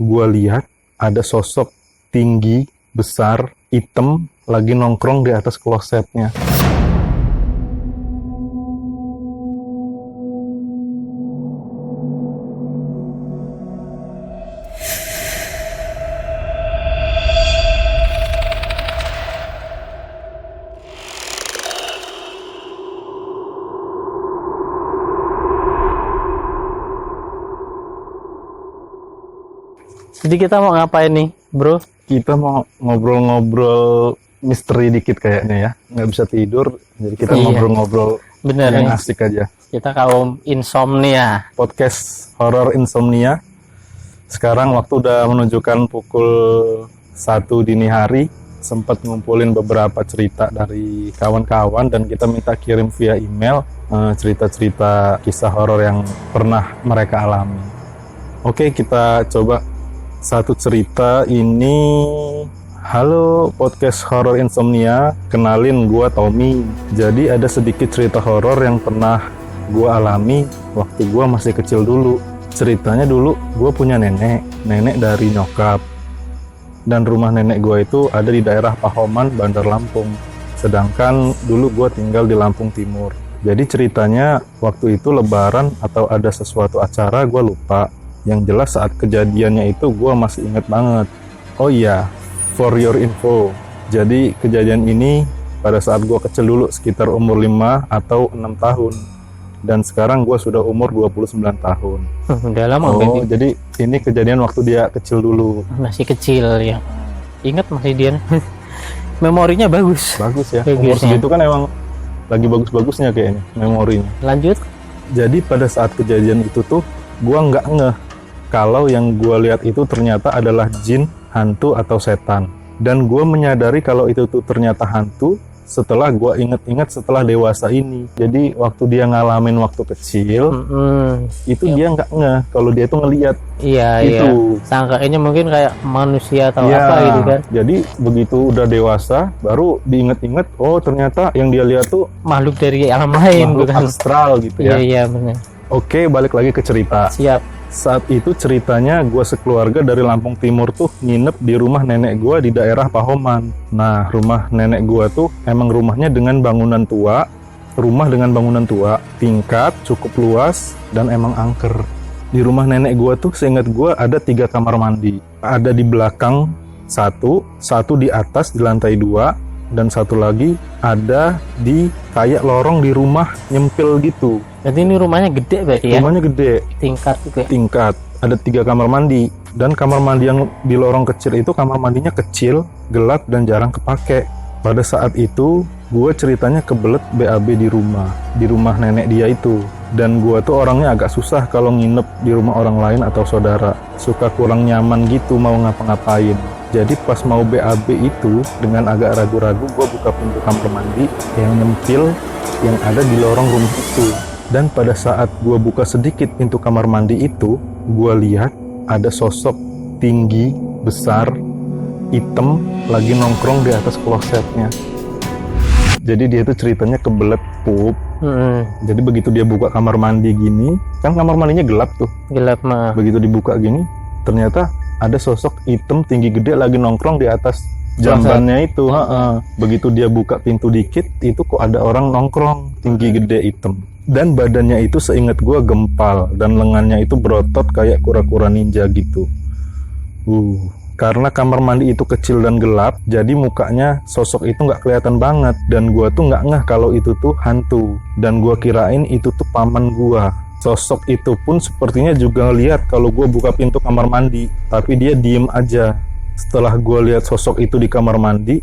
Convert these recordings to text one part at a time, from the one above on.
Gua lihat ada sosok tinggi, besar, hitam, lagi nongkrong di atas klosetnya. Jadi kita mau ngapain nih, bro? Kita mau ngobrol-ngobrol misteri dikit kayaknya ya. Nggak bisa tidur, jadi kita Iya. ngobrol-ngobrol Bener yang nih, asik aja. kita kaum insomnia. Podcast horor insomnia. Sekarang waktu udah menunjukkan pukul 1 dini hari. Sempat ngumpulin beberapa cerita dari kawan-kawan dan kita minta kirim via email cerita-cerita kisah horor yang pernah mereka alami. Oke, kita coba satu cerita ini. Halo podcast horor insomnia, kenalin gua Tommy. Jadi ada sedikit cerita horor yang pernah gua alami waktu gua masih kecil dulu. Ceritanya dulu gua punya nenek dari nyokap. Dan rumah nenek gua itu ada di daerah Pahoman, Bandar Lampung. Sedangkan dulu gua tinggal di Lampung Timur. Jadi ceritanya waktu itu lebaran atau ada sesuatu acara gua lupa. Yang jelas saat kejadiannya itu gue masih inget banget. Oh iya, for your info. Jadi kejadian ini pada saat gue kecil dulu sekitar umur 5 atau 6 tahun. Dan sekarang gue sudah umur 29 tahun. Udah lama Oh, jadi ini kejadian waktu dia kecil dulu. masih kecil ya. Ingat masih dia. Memorinya bagus. Bagus ya. Umur Bagusnya. segitu kan emang lagi bagus-bagusnya kayaknya memorinya. Lanjut. Jadi pada saat kejadian itu tuh gue nggak ngeh kalau yang gue lihat itu ternyata adalah jin, hantu, atau setan. Dan gue menyadari kalau itu tuh ternyata hantu setelah gue inget-inget setelah dewasa ini. Jadi waktu dia ngalamin waktu kecil, itu dia nggak ngeh kalau dia tuh ngelihat Iya, iya. itu. Sangkanya mungkin kayak manusia atau Ya, apa gitu kan. jadi begitu udah dewasa, baru diinget-inget, oh ternyata yang dia lihat tuh Makhluk dari alam lain makhluk bukan. astral gitu Iya, ya. iya benar. Oke, balik lagi ke cerita. Siap. Saat itu ceritanya gue sekeluarga dari Lampung Timur tuh nginep di rumah nenek gue di daerah Pahoman. Nah, rumah nenek gue tuh emang rumahnya dengan bangunan tua, tingkat, cukup luas, dan emang angker. Di rumah nenek gue tuh seingat gue ada 3 kamar mandi. Ada di belakang satu di atas di lantai 2, dan satu lagi ada di kayak lorong di rumah nyempil gitu. Jadi ini rumahnya gede berarti ya. Rumahnya gede. Tingkat gitu ya. Tingkat, ada 3 kamar mandi, dan kamar mandi yang di lorong kecil itu kamar mandinya kecil, gelap, dan jarang kepake. Pada saat itu gue ceritanya kebelet BAB di rumah nenek dia itu. Dan gue tuh orangnya agak susah kalau nginep di rumah orang lain atau saudara, suka kurang nyaman gitu mau ngapa-ngapain. Jadi pas mau BAB itu dengan agak ragu-ragu gue buka pintu kamar mandi yang nyempil yang ada di lorong rumah itu. Dan pada saat gue buka sedikit pintu kamar mandi itu, gue lihat ada sosok tinggi, besar, hitam, lagi nongkrong di atas klosetnya. Jadi dia tuh ceritanya kebelet pup. Jadi begitu dia buka kamar mandi gini, kan kamar mandinya gelap tuh. Gelap mah. Begitu dibuka gini, ternyata ada sosok hitam tinggi gede lagi nongkrong di atas jambannya itu. Begitu dia buka pintu dikit, itu kok ada orang nongkrong tinggi gede hitam. Dan badannya itu seingat gue gempal, dan lengannya itu berotot kayak kura-kura ninja gitu. Karena kamar mandi itu kecil dan gelap, jadi mukanya sosok itu nggak kelihatan banget. Dan gue tuh nggak ngeh kalau itu tuh hantu. Dan gue kirain itu tuh paman gue. Sosok itu pun sepertinya juga ngeliat kalau gue buka pintu kamar mandi, tapi dia diem aja. Setelah gue lihat sosok itu di kamar mandi,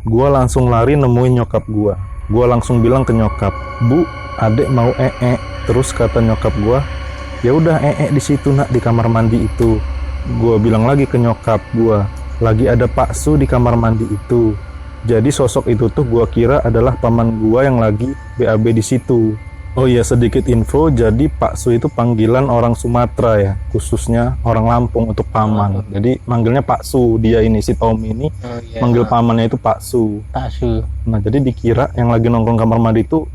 gue langsung lari nemuin nyokap gue. Gue langsung bilang ke nyokap, "Bu, adek mau ee." Terus kata nyokap gue, "Ya udah ee di situ nak, di kamar mandi itu." Gue bilang lagi ke nyokap gue, "Lagi ada Pak Su di kamar mandi itu." Jadi sosok itu tuh gue kira adalah paman gue yang lagi BAB di situ. Oh iya, sedikit info, jadi Pak Su itu panggilan orang Sumatera ya, khususnya orang Lampung untuk paman. Jadi manggilnya Pak Su, dia ini, si Tommy ini manggil pamannya itu Pak Su. Pak Su. Nah, jadi dikira yang lagi nongkrong kamar mandi itu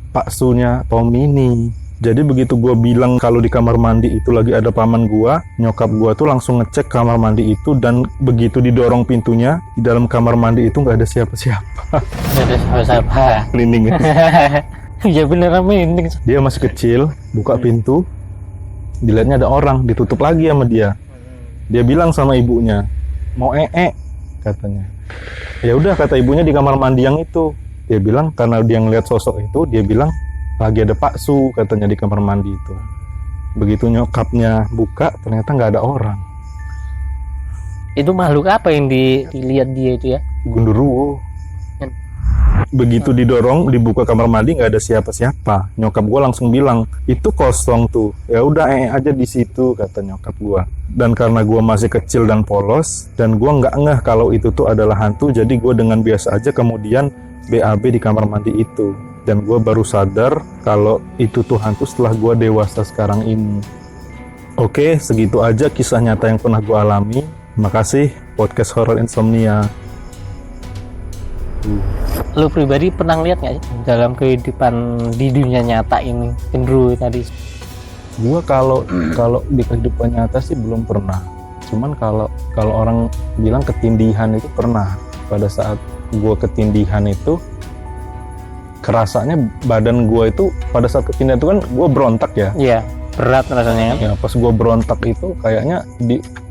Pak Su-nya Tommy ini. Jadi begitu gue bilang kalau di kamar mandi itu lagi ada paman gue, nyokap gue tuh langsung ngecek kamar mandi itu, dan begitu didorong pintunya, di dalam kamar mandi itu nggak ada siapa-siapa. Nggak ada siapa-siapa. Cleaning. Ya beneran merinding. Dia masih kecil, buka pintu, dilihatnya ada orang, ditutup lagi sama dia. Dia bilang sama ibunya, mau katanya. Ya udah, kata ibunya, di kamar mandi yang itu. Dia bilang karena dia ngeliat sosok itu, dia bilang lagi ada Pak Su katanya di kamar mandi itu. Begitu nyokapnya buka, ternyata nggak ada orang. Itu makhluk apa yang dilihat dia itu ya? Gundurwo. Begitu didorong, dibuka kamar mandi, nggak ada siapa-siapa. Nyokap gua langsung bilang, itu kosong tuh. Ya udah aja di situ, kata nyokap gua. Dan karena gua masih kecil dan polos, dan gua nggak ngeh kalau itu tuh adalah hantu, jadi gua dengan biasa aja kemudian BAB di kamar mandi itu. Dan gue baru sadar kalau itu tuh hantu setelah gue dewasa sekarang ini. Oke, segitu aja kisah nyata yang pernah gue alami. Makasih podcast Horror Insomnia. Lu pribadi pernah lihat nggak sih dalam kehidupan di dunia nyata ini, Gendro tadi? Gue kalau di kehidupan nyata sih belum pernah. Cuman kalau orang bilang ketindihan itu pernah. Pada saat gue ketindihan itu, kerasanya badan gue itu pada saat ketindihan itu kan gue berontak ya. Iya, berat rasanya kan. Ya, pas gue berontak itu kayaknya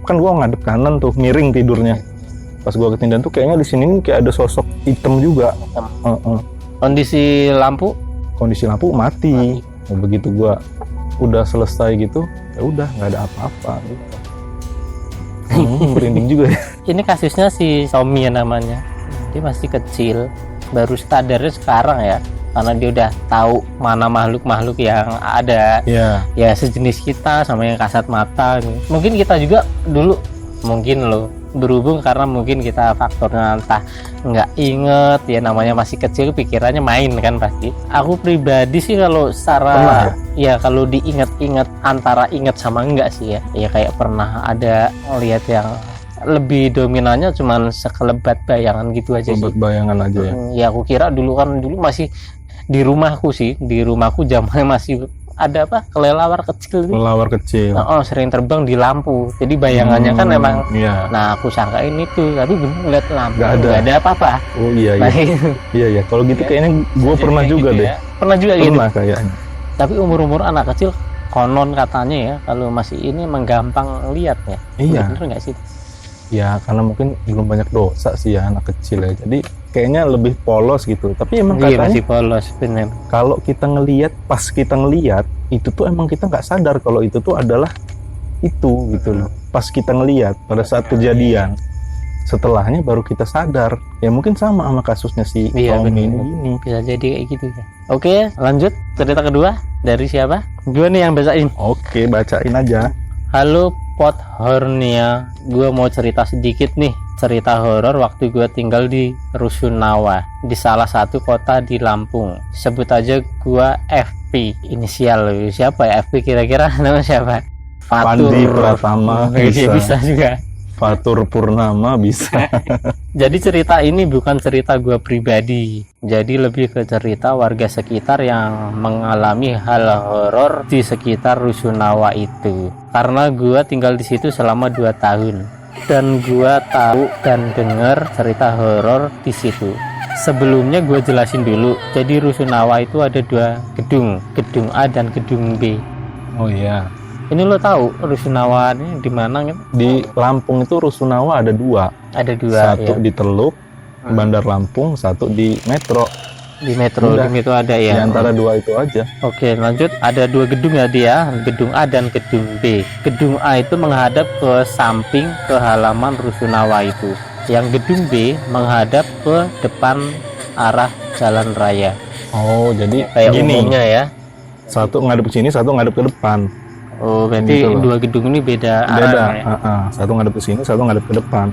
kan gue ngadep kanan tuh, miring tidurnya. Pas gue ketindihan tuh kayaknya di sini kayak ada sosok hitam juga. Kondisi lampu mati. Nah, begitu gue udah selesai gitu, ya udah nggak ada apa-apa gitu. Merinding juga ya. Ini kasusnya si Somi namanya. Dia masih kecil, baru sadarnya sekarang ya, karena dia udah tahu mana makhluk-makhluk yang ada. Ya sejenis kita sama yang kasat mata. Mungkin kita juga dulu, mungkin loh, berhubung karena mungkin kita faktornya entah nggak inget ya, namanya masih kecil, pikirannya main kan pasti. Aku pribadi sih kalau secara ya kalau diinget-inget antara inget sama enggak sih ya kayak pernah ada lihat yang lebih dominannya cuman sekelebat bayangan gitu aja sih. Bayangan aja ya. Ya aku kira dulu masih di rumahku zamannya masih ada kelelawar kecil. Kelelawar kecil. Sering terbang di lampu. Jadi bayangannya kan emang. Iya. Nah aku sangka ini tuh, tapi bener lihat lampu. Gak ada apa-apa. Oh iya. Iya. Kalau gitu kayaknya gue pernah juga gitu deh. Ya. Pernah juga gitu. Pernah kayaknya. Tapi umur anak kecil konon katanya ya, kalau masih ini menggampang lihat ya. Iya. Bener nggak sih? Ya karena mungkin belum banyak dosa sih ya anak kecil ya, jadi kayaknya lebih polos gitu. Tapi emang katanya masih polos bener. Kalau kita pas kita ngelihat itu tuh emang kita nggak sadar kalau itu tuh adalah itu gitu loh. Pas kita ngelihat pada saat kejadian, setelahnya baru kita sadar. Ya mungkin sama kasusnya si Tommy ini. Bisa jadi kayak gitu ya. Oke, lanjut cerita kedua dari siapa? Gue nih yang bacain. Oke, bacain aja. Halo Pot Hornia, gue mau cerita sedikit nih. Cerita horor waktu gue tinggal di Rusunawa, di salah satu kota di Lampung. Sebut aja gue FP, inisial. Siapa ya FP kira-kira? Nama siapa? Pandi Pratama. Bisa juga. Fatur Purnama bisa. Jadi cerita ini bukan cerita gue pribadi, jadi lebih ke cerita warga sekitar yang mengalami hal horor di sekitar Rusunawa itu. Karena gue tinggal di situ selama 2 tahun dan gue tahu dan dengar cerita horor di situ. Sebelumnya gue jelasin dulu. Jadi Rusunawa itu ada 2 gedung, gedung A dan gedung B. Oh iya. Ini lo tahu Rusunawa ini di mana kan? Di Lampung itu Rusunawa ada 2. Ada 2. Satu di Teluk, Bandar Lampung, satu di Metro. Di Metro itu ada ya. Di antara 2 itu aja. Oke, lanjut. Ada 2 gedung ya dia, gedung A dan gedung B. Gedung A itu menghadap ke samping ke halaman Rusunawa itu. Yang gedung B menghadap ke depan arah jalan raya. Oh, jadi kayak gini. Umumnya ya. Satu ngadep ke sini, satu ngadep ke depan. Oh, berarti gitu 2 gedung ini beda arah. Satu ngadep ke sini, satu ngadep ke depan.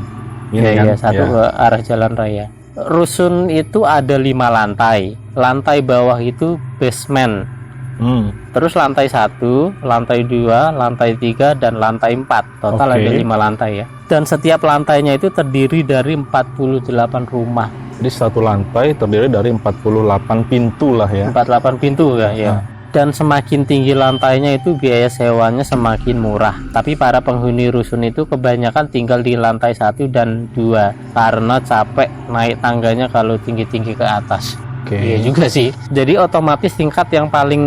Ini kan? Satu ke arah jalan raya. Rusun itu ada 5 lantai. Lantai bawah itu basement. Terus lantai 1, lantai 2, lantai 3, dan lantai 4. Total ada 5 lantai ya. Dan setiap lantainya itu terdiri dari 48 rumah. Jadi satu lantai terdiri dari 48 pintu lah ya. 48 pintu ya. Dan semakin tinggi lantainya itu biaya sewanya semakin murah. Tapi para penghuni rusun itu kebanyakan tinggal di lantai 1 dan 2 karena capek naik tangganya kalau tinggi-tinggi ke atas. Iya juga sih. Jadi otomatis tingkat yang paling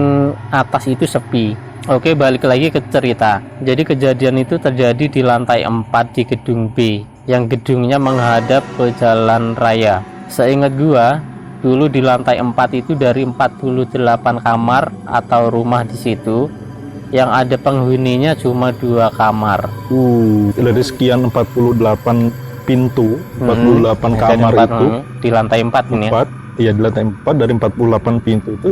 atas itu sepi. Oke, balik lagi ke cerita. Jadi kejadian itu terjadi di lantai 4 di gedung B, yang gedungnya menghadap ke jalan raya. Seingat gua, dulu di lantai 4 itu dari 48 kamar atau rumah di situ, yang ada penghuninya cuma 2 kamar. Dari sekian 48 pintu, 48 kamar itu di lantai 4 ini ya. Iya, di lantai 4 dari 48 pintu itu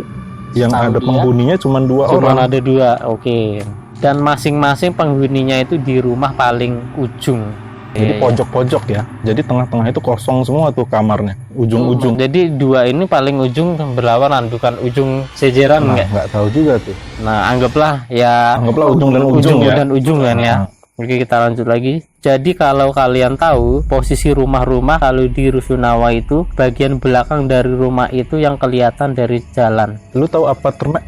yang Tahu ada dia, penghuninya cuma 2 cuma orang. ada 2. Oke. Dan masing-masing penghuninya itu di rumah paling ujung. Jadi pojok-pojok ya. Jadi tengah-tengah itu kosong semua tuh kamarnya, ujung-ujung. Jadi 2 ini paling ujung berlawanan, bukan ujung sejeran Nah, enggak? nggak tahu juga tuh. Nah, anggaplah ujung dan ujung ya. dan ujung kan ya. Oke, kita lanjut lagi. Jadi kalau kalian tahu posisi rumah-rumah kalau di Rusunawa itu, bagian belakang dari rumah itu yang kelihatan dari jalan. Lu tahu apartemen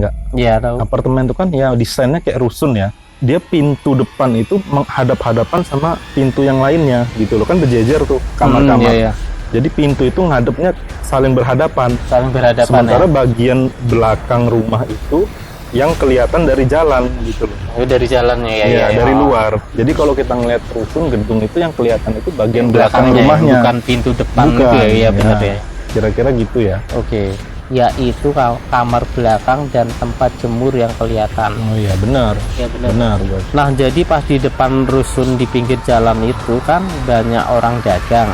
nggak? Iya, tahu. Apartemen itu kan ya desainnya kayak rusun ya. Dia pintu depan itu menghadap-hadapan sama pintu yang lainnya gitu loh, kan berjejer tuh kamar-kamar. Iya. Jadi pintu itu ngadepnya saling berhadapan. Ya. Sementara bagian belakang rumah itu yang kelihatan dari jalan gitu loh. Oh, dari jalannya ya. Iya, dari luar. Jadi kalau kita ngeliat rusun gedung itu yang kelihatan itu bagian belakang belakangnya, rumahnya. bukan pintu depan Bukan, gitu ya. Iya, benar ya. ya. Kira-kira gitu ya. Oke. Yaitu kamar belakang dan tempat jemur yang kelihatan. Oh iya, benar. Ya, Benar, Bos. Nah, jadi pas di depan rusun di pinggir jalan itu kan banyak orang dagang.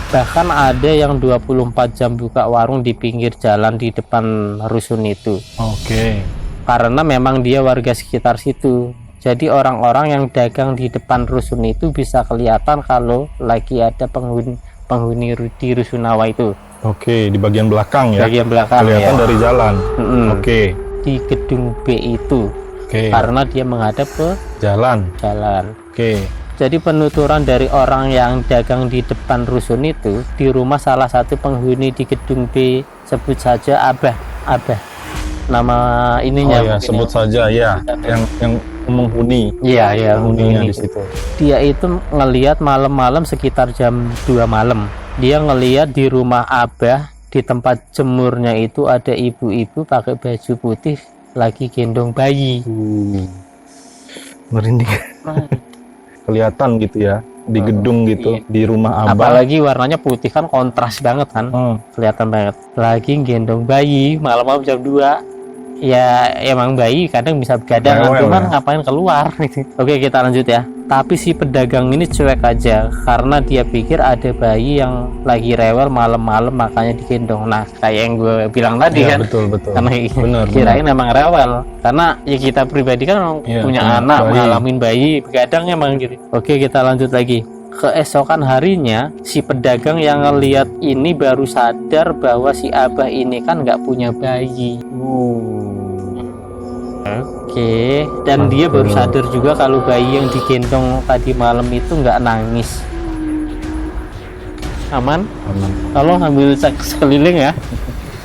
Bahkan ada yang 24 jam buka warung di pinggir jalan di depan rusun itu. Oke. Karena memang dia warga sekitar situ. Jadi orang-orang yang dagang di depan rusun itu bisa kelihatan kalau lagi ada penghuni di Rusunawa itu. Oke, di bagian belakang ya. Bagian belakang kelihatan ya. dari jalan. Oke. Di gedung B itu. Oke. Karena dia menghadap ke Jalan. Oke. Jadi penuturan dari orang yang dagang di depan rusun itu di rumah salah satu penghuni di gedung B, sebut saja Abah. Nama ininya. Oh ya, sebut saja ya. Yang menghuni. Iya, Penghuninya menghuni di situ. Dia itu ngelihat malam-malam sekitar jam 2 malam. Dia ngelihat di rumah Abah di tempat jemurnya itu ada ibu-ibu pakai baju putih lagi gendong bayi. Merinding. Kelihatan gitu ya di gedung gitu, iya. di rumah Abah. Apalagi warnanya putih kan, kontras banget kan. Kelihatan banget. Lagi gendong bayi malam-malam jam 2. Ya emang bayi kadang bisa begadang, cuman ngapain keluar gitu. Oke, kita lanjut ya. Tapi si pedagang ini cuek aja karena dia pikir ada bayi yang lagi rewel malam-malam makanya digendong. Nah, kayak yang gue bilang tadi Ya, kan. betul. Karena kirain emang rewel. Karena ya kita pribadi kan punya anak, ngalamin bayi begadang emang gitu. Oke, kita lanjut lagi. Keesokan harinya si pedagang yang ngelihat ini baru sadar bahwa si Abah ini kan nggak punya bayi. Oke, dan dia baru sadar juga kalau bayi yang digendong tadi malam itu nggak nangis. Aman? Tolong ambil cek sekeliling ya.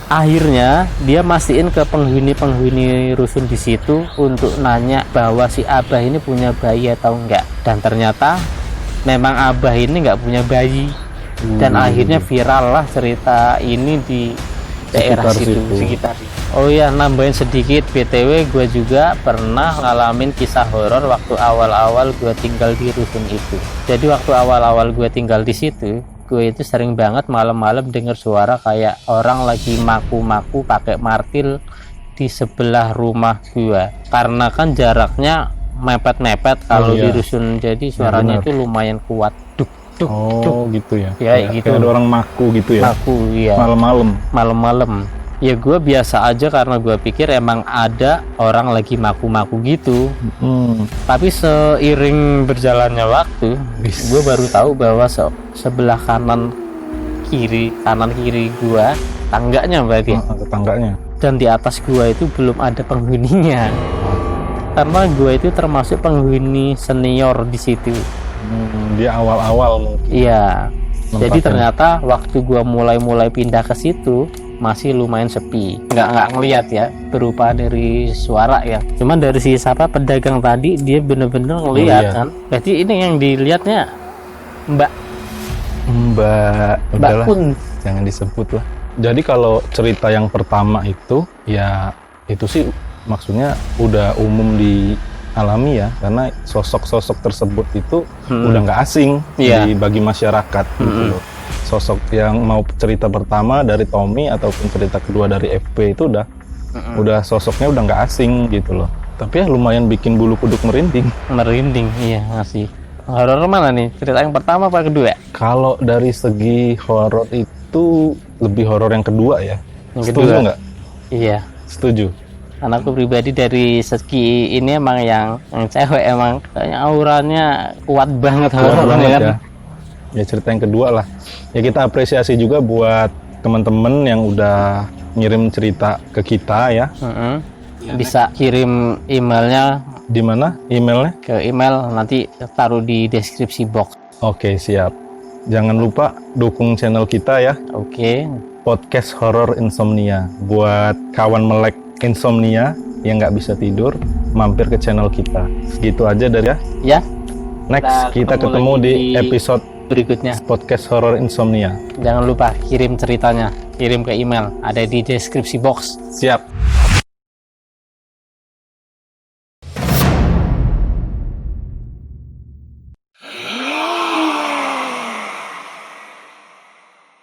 Akhirnya dia mastiin ke penghuni rusun di situ untuk nanya bahwa si Abah ini punya bayi atau enggak. Dan ternyata memang Abah ini nggak punya bayi. Dan akhirnya viral lah cerita ini di daerah sekitar. Oh ya, nambahin sedikit, BTW gue juga pernah ngalamin kisah horor waktu awal-awal gue tinggal di rusun itu. Jadi waktu awal-awal gue tinggal di situ, gue itu sering banget malam-malam dengar suara kayak orang lagi maku-maku pakai martil di sebelah rumah gue. Karena kan jaraknya mepet-mepet kalau di rusun, jadi suaranya itu lumayan kuat. Duk, gitu ya. Ya gitu. Kayak ada orang maku gitu ya. Maku, iya. Malam-malam. Ya gue biasa aja karena gue pikir emang ada orang lagi maku-maku gitu. Tapi seiring berjalannya waktu, gue baru tahu bahwa sebelah kanan kiri gue tangganya berarti. Tangganya. Dan di atas gue itu belum ada penghuninya. Karena gue itu termasuk penghuni senior di situ. Dia awal-awal mungkin. Iya. Jadi ternyata waktu gue mulai pindah ke situ, masih lumayan sepi, nggak ngelihat ya berupa dari suara ya. Cuman dari si siapa pedagang tadi dia bener-bener ngelihat kan. Berarti ini yang dilihatnya Mbak udahlah, Un. jangan disebut lah. Jadi kalau cerita yang pertama itu ya itu sih maksudnya udah umum dialami ya, karena sosok-sosok tersebut itu udah nggak asing bagi masyarakat gitu loh. Sosok yang mau cerita pertama dari Tommy ataupun cerita kedua dari FP itu udah sosoknya udah nggak asing gitu loh. Tapi ya lumayan bikin bulu kuduk merinding. Iya masih. Horor mana nih? Cerita yang pertama apa kedua? Kalau dari segi horor itu lebih horor yang kedua ya. Yang Setuju kedua? nggak? Iya. Setuju. Anakku pribadi dari segi ini emang yang cewek emang kayaknya auranya kuat banget horornya kan. Ya cerita yang kedua lah. Ya kita apresiasi juga buat teman-teman yang udah ngirim cerita ke kita ya. Bisa kirim emailnya. Di mana emailnya? Ke email nanti taruh di deskripsi box. Oke, siap. Jangan lupa dukung channel kita ya. Oke. Podcast Horror Insomnia. Buat kawan melek insomnia yang nggak bisa tidur, mampir ke channel kita. Segitu aja dari ya. Ya. Next kita ketemu di episode berikutnya Podcast Horror Insomnia. Jangan lupa kirim ceritanya, kirim ke email, ada di deskripsi box. Siap.